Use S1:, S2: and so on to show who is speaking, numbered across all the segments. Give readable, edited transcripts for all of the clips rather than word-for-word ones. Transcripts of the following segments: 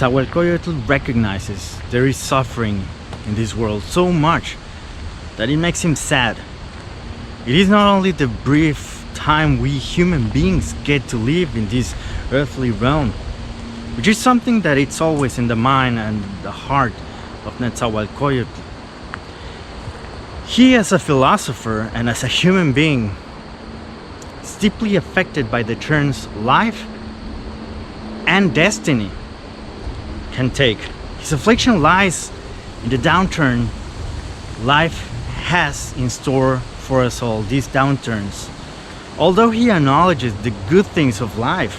S1: Nezahualcoyotl recognizes there is suffering in this world so much that it makes him sad. It is not only the brief time we human beings get to live in this earthly realm, which is something that it's always in the mind and the heart of Nezahualcoyotl. He, as a philosopher and as a human being, is deeply affected by the turns life and destiny can take. His affliction lies in the downturn life has in store for us all, these downturns. Although he acknowledges the good things of life,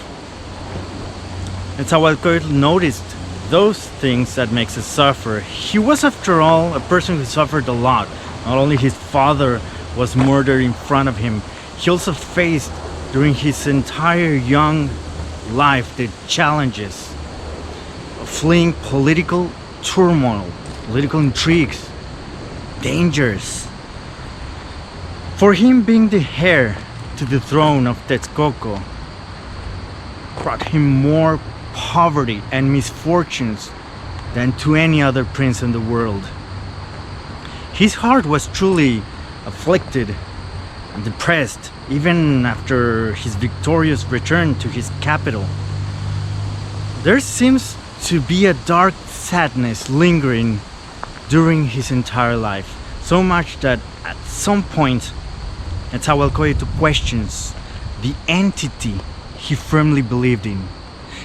S1: Nezahualcoyotl noticed those things that makes us suffer. He was, after all, a person who suffered a lot. Not only his father was murdered in front of him, he also faced during his entire young life the challenges of fleeing political turmoil, political intrigues, dangers. For him, being the heir to the throne of Texcoco brought him more poverty and misfortunes than to any other prince in the world. His heart was truly afflicted and depressed even after his victorious return to his capital. There seems to be a dark sadness lingering during his entire life, so much that at some point Nezahualcoyotl questions the entity he firmly believed in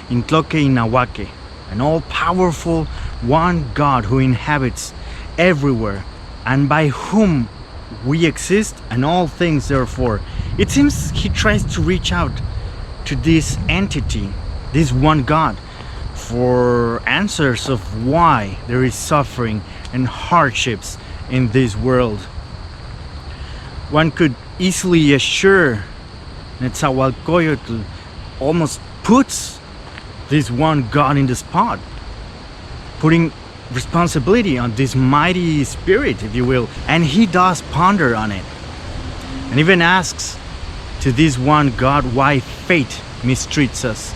S1: Tloque Anahuac, an all-powerful one God who inhabits everywhere and by whom we exist and all things therefore. It seems he tries to reach out to this entity, this one God, for answers of why there is suffering and hardships in this world. One could easily assure Nezahualcoyotl almost puts this one God in the spot, putting responsibility on this mighty spirit, if you will, and he does ponder on it and even asks to this one God why fate mistreats us,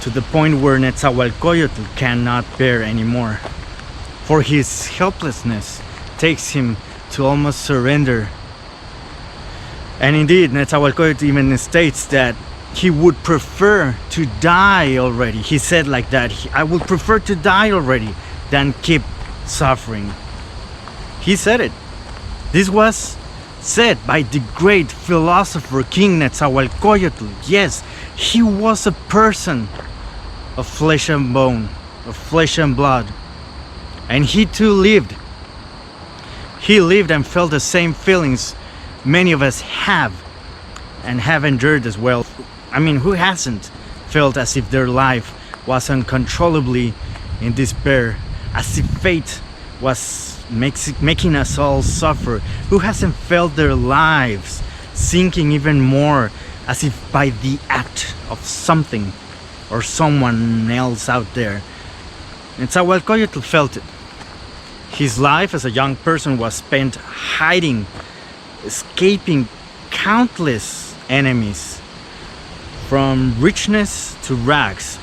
S1: to the point where Nezahualcoyotl cannot bear anymore, for his helplessness takes him to almost surrender. And indeed, Nezahualcoyotl even states that he would prefer to die already. He said like that, I would prefer to die already than keep suffering. He said it. This was said by the great philosopher King Nezahualcoyotl. Yes, he was a person of flesh and bone, of flesh and blood. And he too lived. He lived and felt the same feelings many of us have and have endured as well. I mean, who hasn't felt as if their life was uncontrollably in despair, as if fate was making us all suffer? Who hasn't felt their lives sinking even more, as if by the act of something or someone else out there? Nezahualcoyotl felt it. His life as a young person was spent hiding, escaping countless enemies, from richness to rags,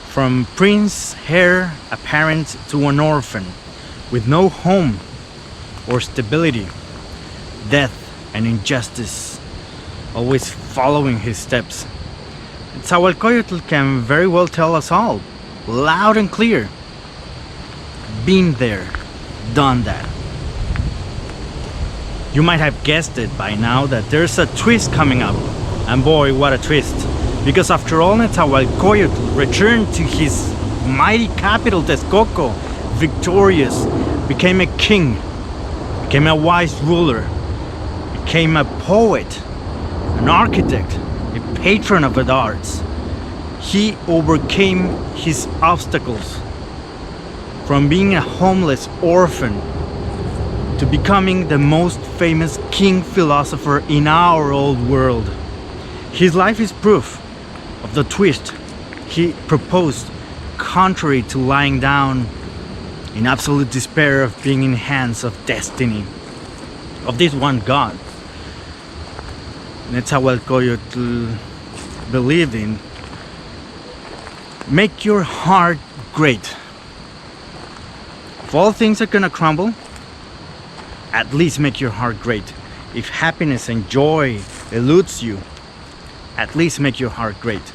S1: from prince heir apparent to an orphan, with no home or stability, death and injustice always following his steps. Nezahualcoyotl can very well tell us all, loud and clear, been there, done that. You might have guessed it by now that there's a twist coming up, and boy, what a twist. Because after all, Nezahualcoyotl returned to his mighty capital Texcoco, victorious, became a king, became a wise ruler, became a poet, an architect, a patron of the arts. He overcame his obstacles from being a homeless orphan to becoming the most famous king philosopher in our old world. His life is proof of the twist he proposed, contrary to lying down in absolute despair of being in hands of destiny, of this one God Nezahualcoyotl believed in. Make your heart great. If all things are gonna crumble, at least make your heart great. If happiness and joy eludes you, at least make your heart great.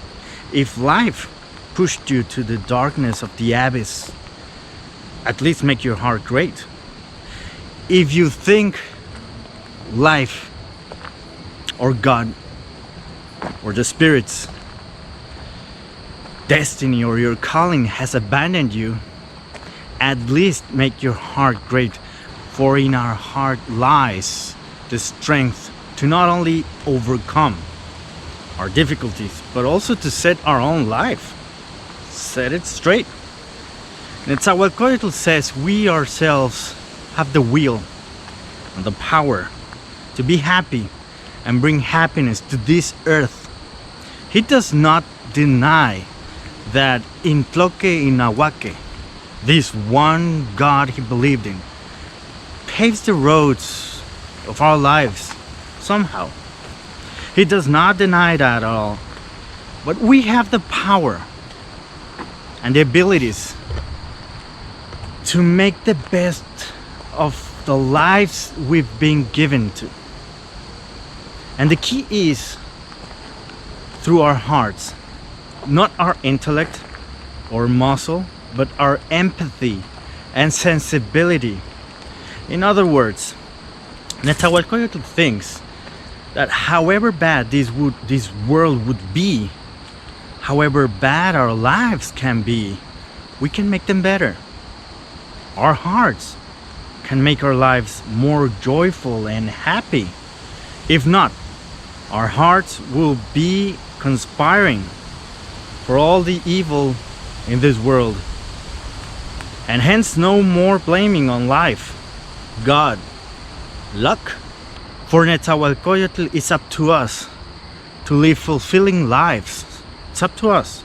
S1: If life pushed you to the darkness of the abyss, at least make your heart great. If you think life or God or the spirits, destiny or your calling has abandoned you, at least make your heart great, for in our heart lies the strength to not only overcome our difficulties, but also to set our own life, set it straight. Nezahualcoyotl says we ourselves have the will and the power to be happy and bring happiness to this earth. He does not deny that in Tloque Anahuac, this one God he believed in, paves the roads of our lives somehow. He does not deny that at all. But we have the power and the abilities to make the best of the lives we've been given to. And the key is through our hearts, not our intellect or muscle, but our empathy and sensibility. In other words, Nezahualcoyotl thinks that however bad this world would be, however bad our lives can be, we can make them better. Our hearts can make our lives more joyful and happy. If not, our hearts will be conspiring for all the evil in this world. And hence no more blaming on life, God, luck. For Nezahualcoyotl, it's up to us to live fulfilling lives. It's up to us.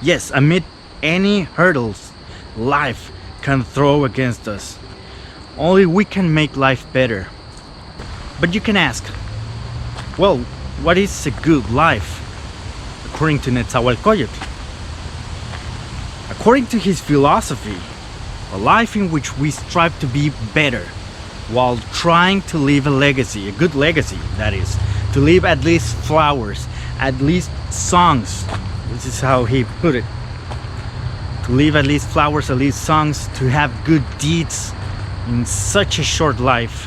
S1: Yes, amid any hurdles life can throw against us, only we can make life better. But you can ask, well, what is a good life according to Nezahualcoyotl? According to his philosophy, a life in which we strive to be better while trying to leave a legacy, a good legacy, that is, to leave at least flowers, at least songs. This is how he put it. To leave at least flowers, at least songs, to have good deeds in such a short life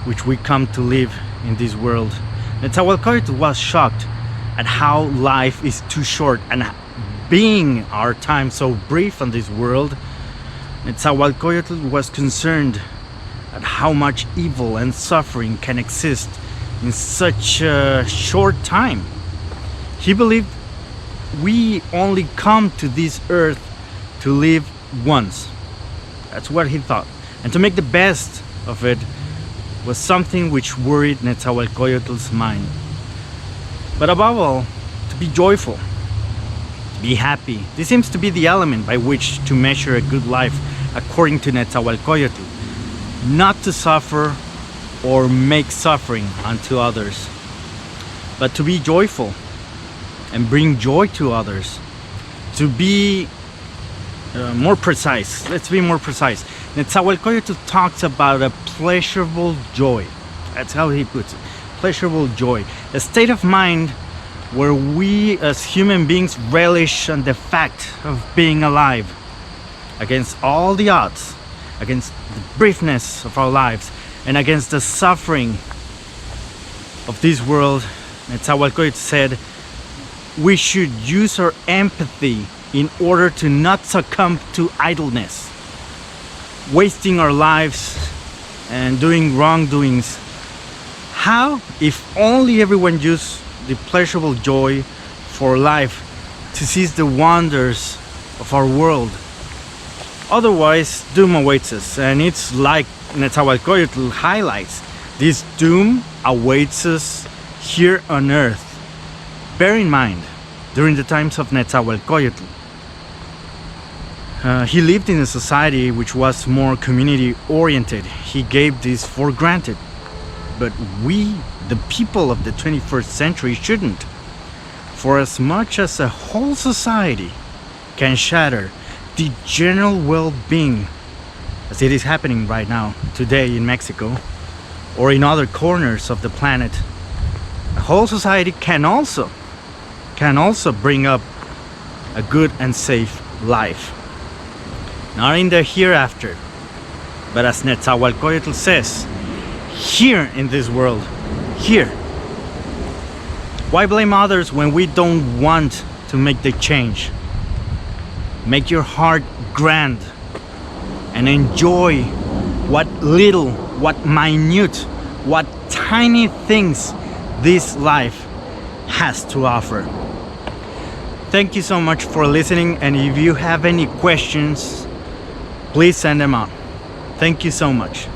S1: which we come to live in this world. Nezahualcoyotl was shocked at how life is too short, and being our time so brief on this world, Nezahualcoyotl was concerned at how much evil and suffering can exist in such a short time. He believed we only come to this earth to live once. That's what he thought. And to make the best of it was something which worried Nezahualcoyotl's mind. But above all, to be joyful, to be happy. This seems to be the element by which to measure a good life according to Nezahualcoyotl. Not to suffer or make suffering unto others, but to be joyful and bring joy to others. To be more precise, let's be more precise. Nezahualcoyotl talks about a pleasurable joy. That's how he puts it. Pleasurable joy. A state of mind where we as human beings relish on the fact of being alive against all the odds, against the briefness of our lives, and against the suffering of this world. Nezahualcoyotl said we should use our empathy in order to not succumb to idleness, wasting our lives and doing wrongdoings. How? If only everyone used the pleasurable joy for life to seize the wonders of our world. Otherwise, doom awaits us, and it's like Nezahualcoyotl highlights, this doom awaits us here on earth. Bear in mind, during the times of Nezahualcoyotl, he lived in a society which was more community oriented. He gave this for granted. But we, the people of the 21st century, shouldn't. For as much as a whole society can shatter the general well-being, as it is happening right now today in Mexico or in other corners of the planet, a whole society can also bring up a good and safe life. Not in the hereafter, but as Nezahualcoyotl says, here in this world, here. Why blame others when we don't want to make the change? Make your heart grand and enjoy what little, what minute, what tiny things this life has to offer. Thank you so much for listening, and if you have any questions, please send them out. Thank you so much.